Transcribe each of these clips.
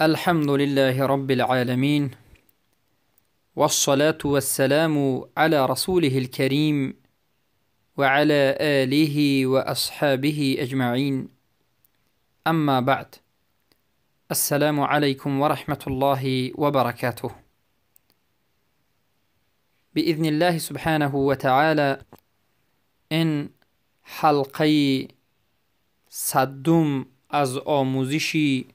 الحمد لله رب العالمين، والصلاة والسلام على رسوله الكريم وعلى آله وأصحابه أجمعين. أما بعد، السلام عليكم ورحمة الله وبركاته. بإذن الله سبحانه وتعالى این حلقه صدوم از آموزشی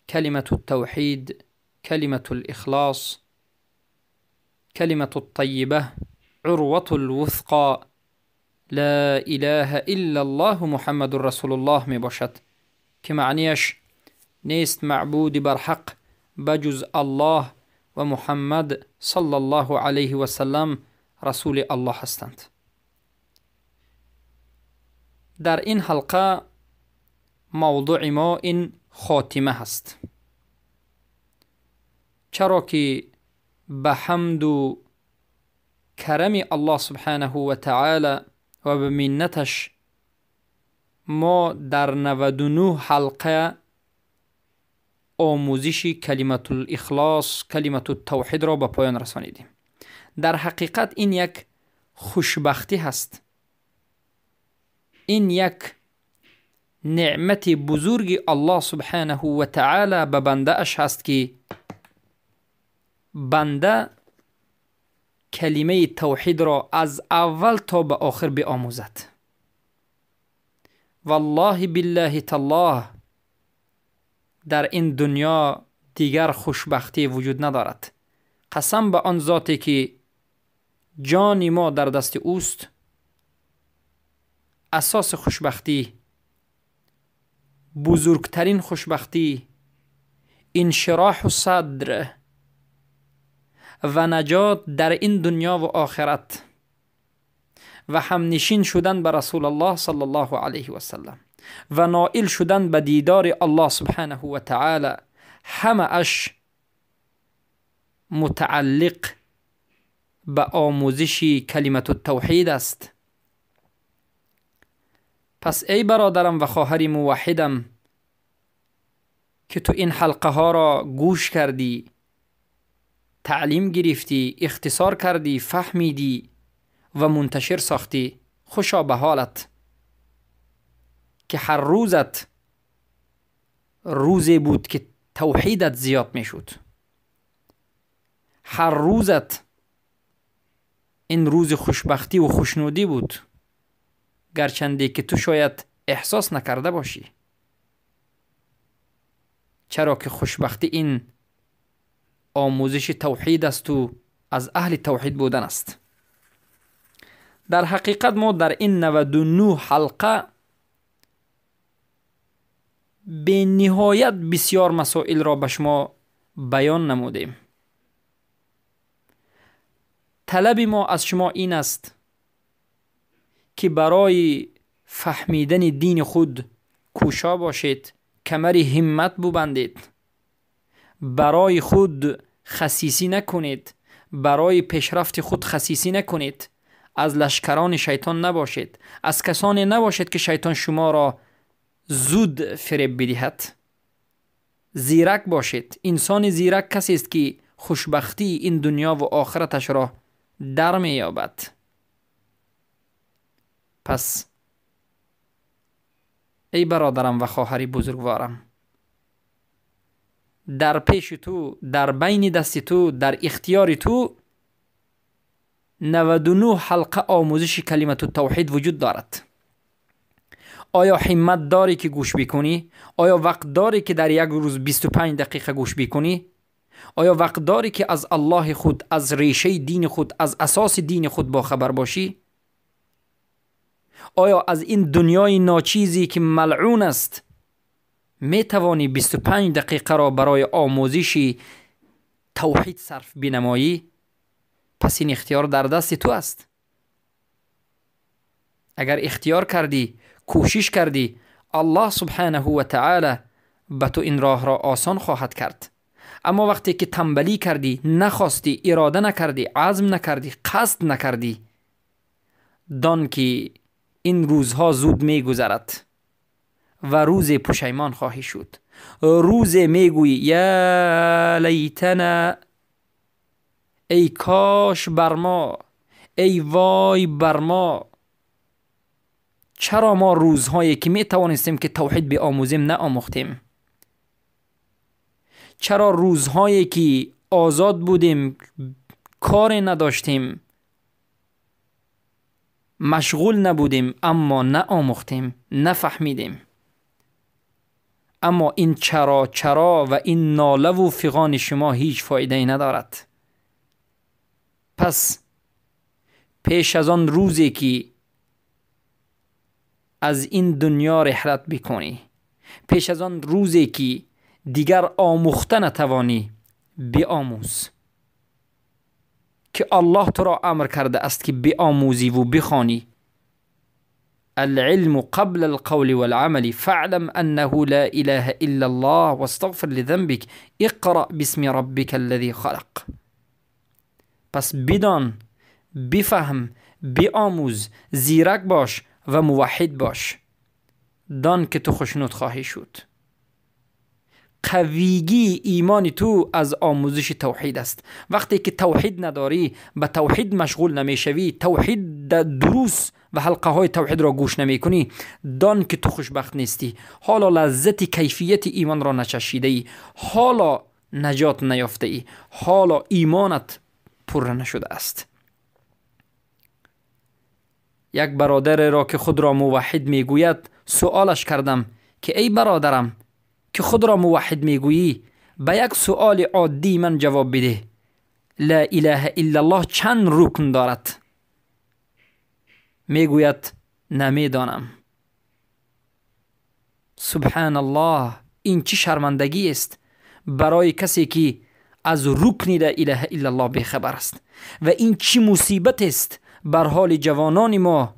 كلمة التوحيد، كلمة الإخلاص، كلمة الطيبة، عروة الوثقى، لا إله إلا الله محمد رسول الله می باشد که معنیش نیست معبود برحق بجز الله و محمد صلی الله علیه و سلم رسول الله هستند. در این حلقه موضوع ما این خاتمه هست، چرا که به حمد و کرم الله سبحانه و تعالی و به منتش ما در 99 حلقه آموزش کلمت الاخلاص، کلمت التوحید را به پایان رسانیدیم. در حقیقت این یک خوشبختی هست، این یک نعمت بزرگ الله سبحانه و تعالی به بنده اش هست که بنده کلمه توحید را از اول تا به آخر بیاموزد. والله بالله تالله در این دنیا دیگر خوشبختی وجود ندارد. قسم به آن ذاتی که جان ما در دست اوست. اساس خوشبختی، بزرگترین خوشبختی، انشراح صدر و نجات در این دنیا و آخرت و همنشین شدن به رسول الله صلی الله علیه و سلم و نائل شدن به دیدار الله سبحانه و تعالی، همه اش متعلق به آموزش کلمت التوحید است. پس ای برادرم و خواهر موحدم که تو این حلقه ها را گوش کردی، تعلیم گرفتی، اختصار کردی، فهمیدی و منتشر ساختی، خوشا به حالت که هر روزت روزی بود که توحیدت زیاد می شد. هر روزت این روز خوشبختی و خوشنودی بود، گرچنده که تو شاید احساس نکرده باشی، چرا که خوشبختی این آموزش توحید است و از اهل توحید بودن است. در حقیقت ما در این 99 حلقه به نهایت بسیار مسائل را به شما بیان نمودیم. طلب ما از شما این است که برای فهمیدن دین خود کوشا باشید، کمر همت ببندید، برای خود خسیسی نکنید، برای پیشرفت خود خسیسی نکنید، از لشکران شیطان نباشید، از کسانی نباشید که شیطان شما را زود فریب بدهد. زیرک باشید. انسان زیرک کسی است که خوشبختی این دنیا و آخرتش را در می یابد. پس ای برادرم و خواهری بزرگوارم، در پیش تو، در بین دست تو، در اختیار تو 99 حلقه آموزش کلمت التوحید وجود دارد. آیا همت داری که گوش بکنی؟ آیا وقت داری که در یک روز 25 دقیقه گوش بکنی؟ آیا وقت داری که از الله خود، از ریشه دین خود، از اساس دین خود با خبر باشی؟ آیا از این دنیای ناچیزی که ملعون است می توانی 25 دقیقه را برای آموزش توحید صرف بنمایی؟ پس این اختیار در دست تو است. اگر اختیار کردی، کوشش کردی، الله سبحانه و تعالی به تو این راه را آسان خواهد کرد. اما وقتی که تنبلی کردی، نخواستی، اراده نکردی، عزم نکردی، قصد نکردی، دان که این روزها زود می گذرد و روز پشیمان خواهی شد. روز میگویی یا لیتنا، ای کاش بر ما، ای وای بر ما، چرا ما روزهایی که می توانستیم که توحید بیاموزیم نآموختیم؟ چرا روزهایی که آزاد بودیم، کار نداشتیم، مشغول نبودیم، اما نآموختیم، نفهمیدیم؟ اما این چرا و این ناله و فغان شما هیچ فایده ای ندارد. پس پیش از آن روزی که از این دنیا رحلت بکنی، پیش از آن روزی که دیگر آموخته نتوانی، بیاموز که الله تو را امر کرده است که بیاموزی و بخوانی. العلم قبل القول والعمل فاعلم انه لا اله الا الله واستغفر لذنبك اقرأ باسم ربك الذي خلق. پس بدان، بفهم، بیاموز، زیرک باش و موحد باش. دان که تو خوشنود خواهی شد. قویگی ایمان تو از آموزش توحید است. وقتی که توحید نداری، به توحید مشغول نمیشوی، توحید دروس و حلقه های توحید را گوش نمی کنی، دان که تو خوشبخت نیستی. حالا لذت کیفیت ایمان را نچشیده ای، حالا نجات نیافته ای، حالا ایمانت پر نشده است. یک برادر را که خود را موحد میگوید سوالش کردم که ای برادرم که خود را موحد میگویی، به یک سؤال عادی من جواب بده. لا اله الا الله چند رکن دارد؟ میگوید نمیدانم. سبحان الله، این چه شرمندگی است برای کسی که از رکن لا اله الا الله بیخبر است. و این چه مصیبت است بر حال جوانان ما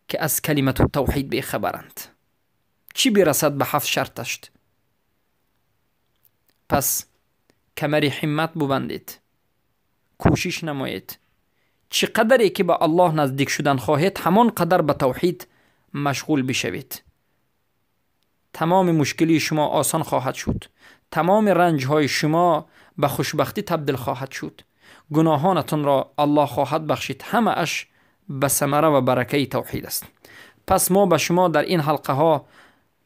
که از کلمت التوحید بیخبرند. چی برسد به 7 شرطش؟ پس کمر همت ببندید، کوشش نمایید. چقدری که به الله نزدیک شدن خواهید، همان قدر به توحید مشغول بشوید. تمام مشکلی شما آسان خواهد شد. تمام رنج های شما به خوشبختی تبدیل خواهد شد. گناهانتون را الله خواهد بخشید. همه اش به ثمره و برکه توحید است. پس ما به شما در این حلقه ها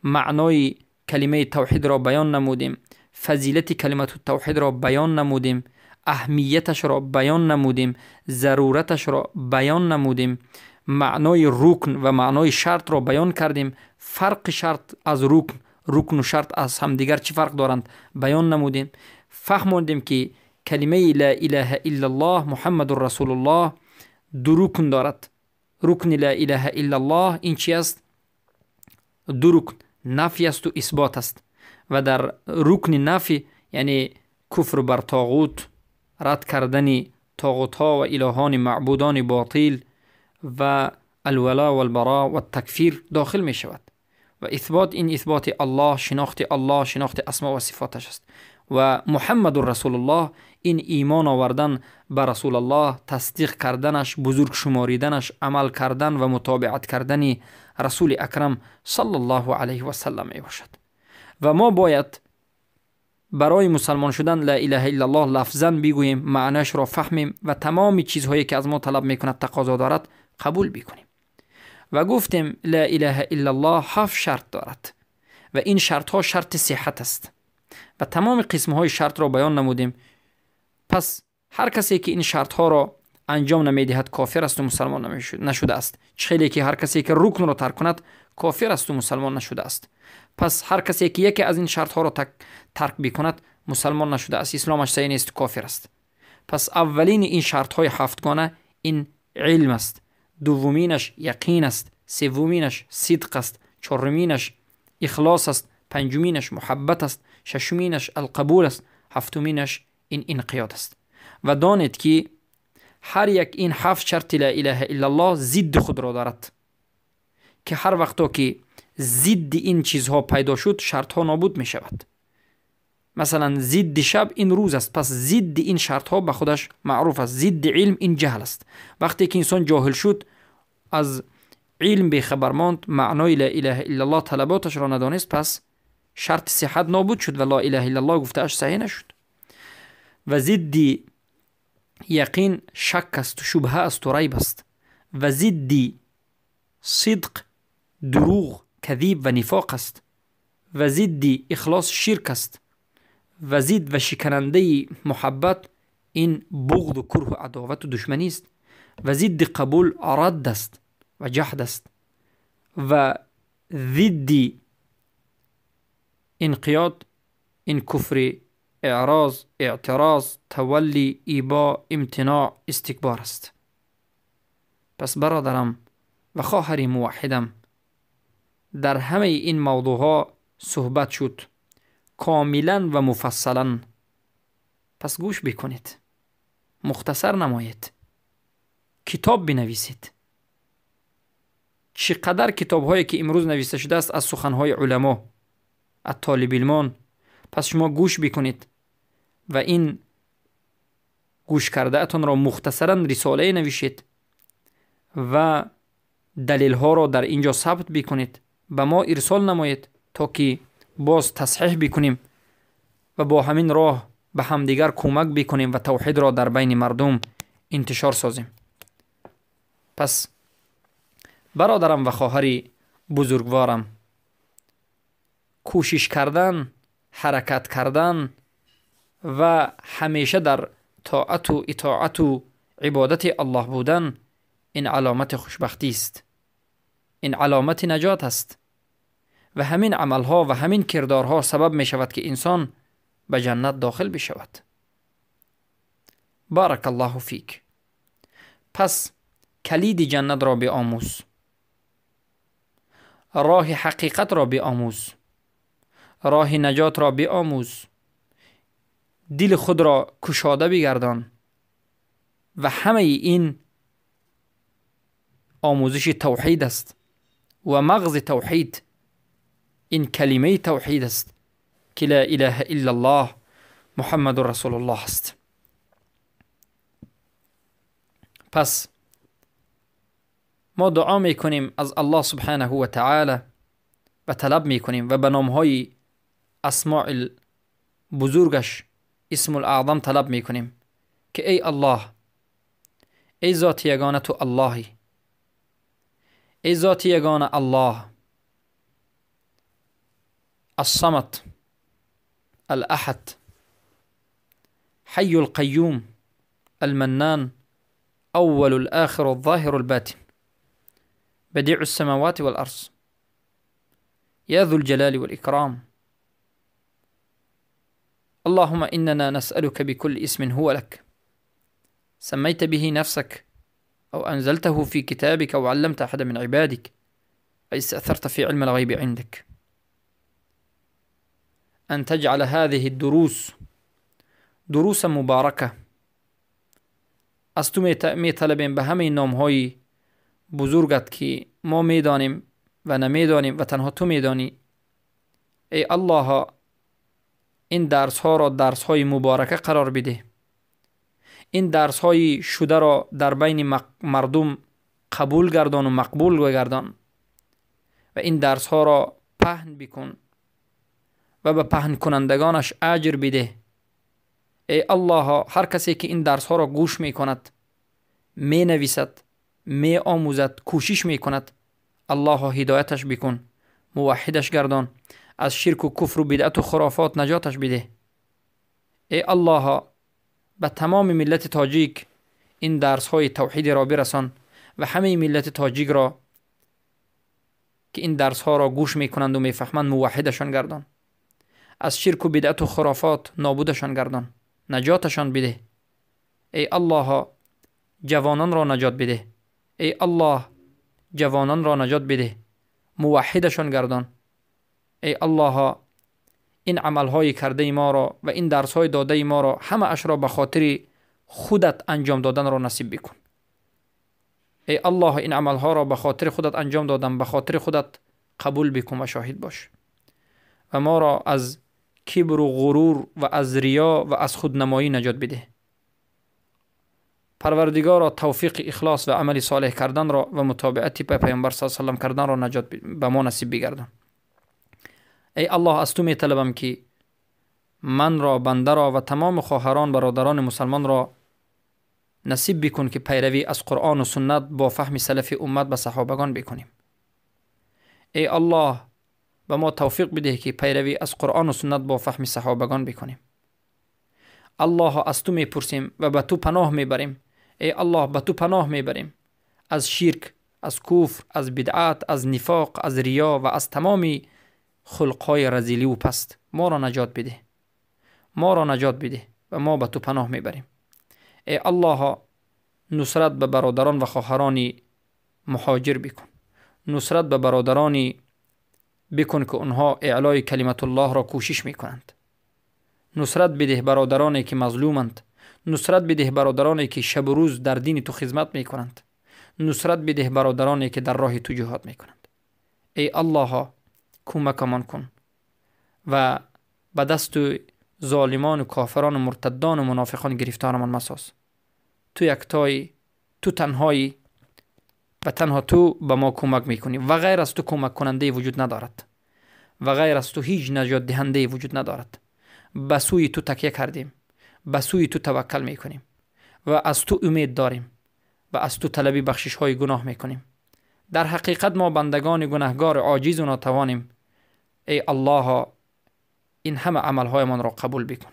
معنای کلمه توحید را بیان نمودیم، فضیلت کلمت التوحید را بیان نمودیم، اهمیتش را بیان نمودیم، ضرورتش را بیان نمودیم، معنای رکن و معنای شرط را بیان کردیم، فرق شرط از رکن و شرط از همدیگر چه فرق دارند بیان نمودیم. فهمیدیم که کلمه لا اله الا الله محمد رسول الله 2 رکن دارد. رکن لا اله الا الله این چی است؟ 2 رکن، نفی است و اثبات است. و در رکن نفی یعنی کفر بر طاغوت، رد کردن طاغوت ها و الهان معبودان باطل و الولا والبراء و التکفیر داخل می شود. و اثبات، این اثبات الله، شناخت اسما و صفاتش است. و محمد رسول الله این ایمان آوردن به رسول الله، تصدیق کردنش، بزرگ شماریدنش، عمل کردن و متابعت کردن رسول اکرم صلی الله علیه و سلم می باشد. و ما باید برای مسلمان شدن لا اله الا الله لفظاً بگوییم، معنیش را فهمیم و تمام چیزهایی که از ما طلب میکند، تقاضا دارد، قبول بکنیم. و گفتیم لا اله الا الله 7 شرط دارد و این شرط ها شرط صحت است و تمام قسم های شرط را بیان نمودیم. پس هر کسی که این شرط ها را انجام نمیدهد کافر است و مسلمان نشده است. خیلی که هر کسی که رکن را ترک کند کافر است و مسلمان نشده است. پس هر کسی که یکی از این شرط ها را ترک بکند مسلمان نشده است، اسلامش صحیح نیست، کافر است. پس اولین این شرط های 7 گانه این علم است، دومینش یقین است، سومینش صدق است، چهارمینش اخلاص است، پنجمینش محبت است، ششمینش القبول است، هفتمینش این انقیاد است. و دانید که هر یک این 7 شرط لا اله الا الله ضد خود را دارد که هر وقتا که ضد این چیزها پیدا شد شرط ها نابود می شود. مثلا ضد شب این روز است، پس ضد این شرط ها به خودش معروف است. ضد علم این جهل است. وقتی که انسان جاهل شد از علم بیخبر ماند، معنای لا اله الا الله طلباتش را ندانست، پس شرط صحت نابود شد و لا اله الا الله گفتهش صحیح نشد. و ضدی یقین شک است و شبهه است و ریب است. و ضدی صدق دروغ کذیب و نفاق است. و ضدی اخلاص شرک است. و ضد و شکننده محبت این بغض و کره و عداوت و دشمنی است. و ضد قبول رد است و جحد است. و ضد انقیاد این کفر، اعراض، اعتراض، تولی، ایبا، امتناع، استکبار است. پس برادرم و خواهر موحدم، در همه این موضوعها صحبت شد کاملا و مفصلا. پس گوش بکنید، مختصر نمایید، کتاب بنویسید. چقدر کتاب هایی که امروز نوشته شده است از سخنهای علما، از طالب علمان، پس شما گوش بکنید و این گوش کرده اتون را مختصرا رساله نوشید و دلیل ها را در اینجا ثبت بکنید، به ما ارسال نمایید تا که باز تصحیح بکنیم و با همین راه به همدیگر کمک بکنیم و توحید را در بین مردم انتشار سازیم. پس برادرم و خواهر بزرگوارم، کوشش کردن، حرکت کردن و همیشه در طاعت و اطاعت و عبادت الله بودن، این علامت خوشبختی است، این علامت نجات است و همین عملها و همین کردارها سبب می شود که انسان به جنت داخل بشود. بارک الله فیک. پس کلید جنت را بیاموز، راه حقیقت را بیاموز، راه نجات را بیاموز، دل خود را کشاده بگردان و همه این آموزش توحید است و مغز توحید این کلمه توحید است که لا اله الا الله محمد رسول الله است. پس ما دعا میکنیم از الله سبحانه و تعالی و طلب میکنیم و به نامهای اسماء بزرگش، اسم الاعظم طلب میکنیم که ای الله، ای ذات یگانه تو اللهی، ای ذات یگانه الله، الصمد، الاحد، حي القيوم، المنان، اول الاخر الظاهر الباطن، بديع السماوات والارض، يا ذو الجلال والاكرام. اللهم إننا نسألك بكل اسم هو لك سميت به نفسك أو أنزلته في كتابك أو علمت أحد من عبادك أو استأثرت في علم الغيب عندك أن تجعل هذه الدروس دروس مباركة. از تو می طلبیم به همه نامهای بزرگت که ما میدانیم و نمیدانیم و تنها تو میدانی. ای الله، این درس ها را درس های مبارکه قرار بده. این درس های شده را در بین مردم قبول گردان و مقبول گردان و این درس ها را پهن بکن و به پهن کنندگانش اجر بده. ای الله، هر کسی که این درس ها را گوش می کند، می نویسد، می آموزد، کوشش می کند، الله هدایتش بکن، موحدش گردان، از شرک و کفر و بدعت و خرافات نجاتش بده. ای الله، به تمام ملت تاجیک این درس های توحید را برسان و همه ملت تاجیک را که این درس ها را گوش می کنند و می فهمند موحدشان گردان، از شرک و بدعت و خرافات نابودشان گردان، نجاتشان بده. ای الله، جوانان را نجات بده. ای الله، جوانان را نجات بده، موحدشان گردان. ای الله، این عملهای کرده ما را و این درسهای داده ما را همه اش را به خاطر خودت انجام دادن را نصیب بکن. ای الله، این عملها را به خاطر خودت انجام دادم، به خاطر خودت قبول بکن و شاهد باش و ما را از کبر و غرور و از ریا و از خودنمایی نجات بده. پروردگارا توفیق اخلاص و عمل صالح کردن را و متابعت پیامبر صلی الله علیه و آله کردن را نجات به ما نصیب بگردان. ای الله، از تو می طلبم که من را، بنده را و تمام خواهران برادران مسلمان را نصیب بکن که پیروی از قرآن و سنت با فهم سلف امت به صحابگان بکنیم. ای الله، به ما توفیق بده که پیروی از قرآن و سنت با فهم صحابگان بکنیم. الله، از تو میپرسیم و به تو پناه میبریم. ای الله، به تو پناه میبریم از شرک، از کفر، از بدعت، از نفاق، از ریا و از تمام خلقهای رذیلی و پست. ما را نجات بده، ما را نجات بده و ما به تو پناه میبریم. ای الله، نصرت به برادران و خواهران مهاجر بکن. نصرت به برادرانی بکن که اونها اعلای کلمت الله را کوشش میکنند. نصرت بده برادرانی که مظلومند. نصرت بده برادرانی که شب و روز در دین تو خدمت میکنند. نصرت بده برادرانی که در راه تو جهاد میکنند. ای الله، کمکمان کن و به دست ظالمان و کافران و مرتدان و منافقان گرفتارمان مساز. تو یکتایی، تو تنهایی و تنها تو به ما کمک میکنی و غیر از تو کمک کننده وجود ندارد و غیر از تو هیچ نجات دهنده وجود ندارد. به سوی تو تکیه کردیم، به سوی تو توکل میکنیم و از تو امید داریم و از تو طلبی بخشش های گناه میکنیم. در حقیقت ما بندگان گناهگار عاجز و ناتوانیم. ای الله، این همه عملهای من را قبول بکن.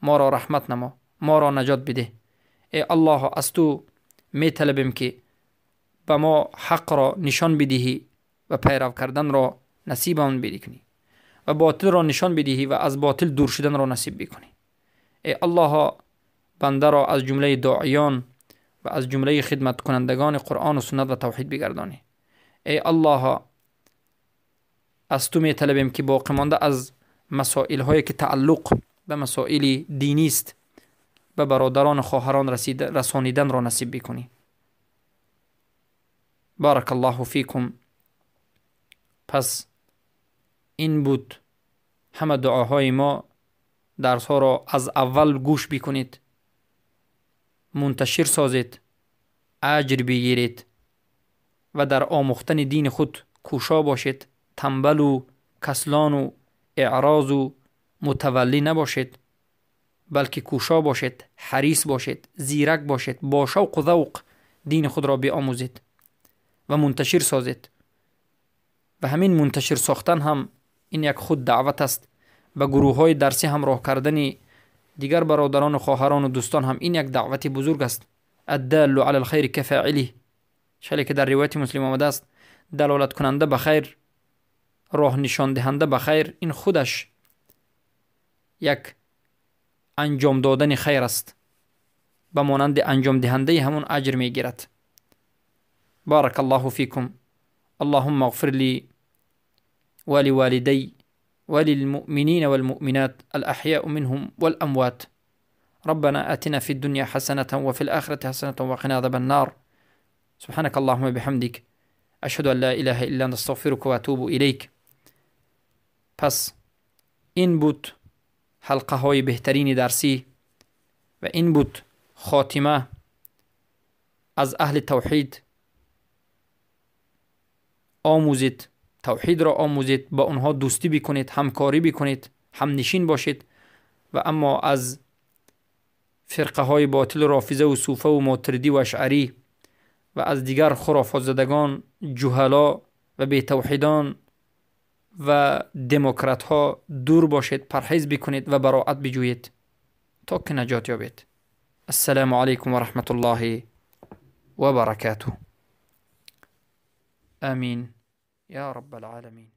ما را رحمت نما، ما را نجات بده. ای الله، از تو می طلبیم که به ما حق را نشان بدهی و پیرو کردن را نصیبمان بکنی و باطل را نشان بدهی و از باطل دور شدن را نصیب بکنی. ای الله، بنده را از جمله داعیان و از جمله خدمت کنندگان قرآن و سنت و توحید بگردانی. ای الله، از تو می طلبیم که باقی مانده از مسائل هایی که تعلق به مسائل دینی است به برادران و خواهران رسانیدن را نصیب بکنی. بارک الله فیکم. پس این بود همه دعاهای ما. درس ها را از اول گوش بکنید، منتشر سازید، اجر بگیرید و در آموختن دین خود کوشا باشید. تنبل و کسلان و اعراض و متولی نباشید، بلکه کوشا باشید، حریص باشید، زیرک باشید، با شوق و ذوق دین خود را بیاموزید و منتشر سازید. و همین منتشر ساختن هم این یک خود دعوت است. به گروه های درسی همراه کردن دیگر برادران و خواهران و دوستان هم این یک دعوت بزرگ است. الدال علی الخیر کفاعله، چلی که در روایت مسلم آمده است، دلالت کننده به خیر، راه نشان دهنده به خیر، این خودش یک انجام دادن خیر است، به مانند انجام دهنده همون اجر می گیرد. بارک الله فیکم. اللهم اغفر لی ولوالدی وللمؤمنين والمؤمنات الأحياء منهم والأموات. ربنا آتنا في الدنيا حسنة وفي الآخرة حسنة وقنا عذاب النار. سبحانك اللهم بحمدك أشهد أن لا إله إلا أنت أستغفرك وأتوب إليك. پس این بود حلقه های بهترین درسی و این بود خاتمه از اهل توحید. آموزید، توحید را آموزید، با اونها دوستی بکنید، همکاری بکنید، همنشین باشید و اما از فرقه های باطل رافضه و صوفه و ماتریدی و اشعری و از دیگر خرافات زدگان، جهلا و بی توحیدان و دموکرات ها دور باشید، پرهیز بکنید و براءت بجویید تا که نجات یابید. السلام علیکم و رحمت الله و برکاته. آمین یا رب العالمین.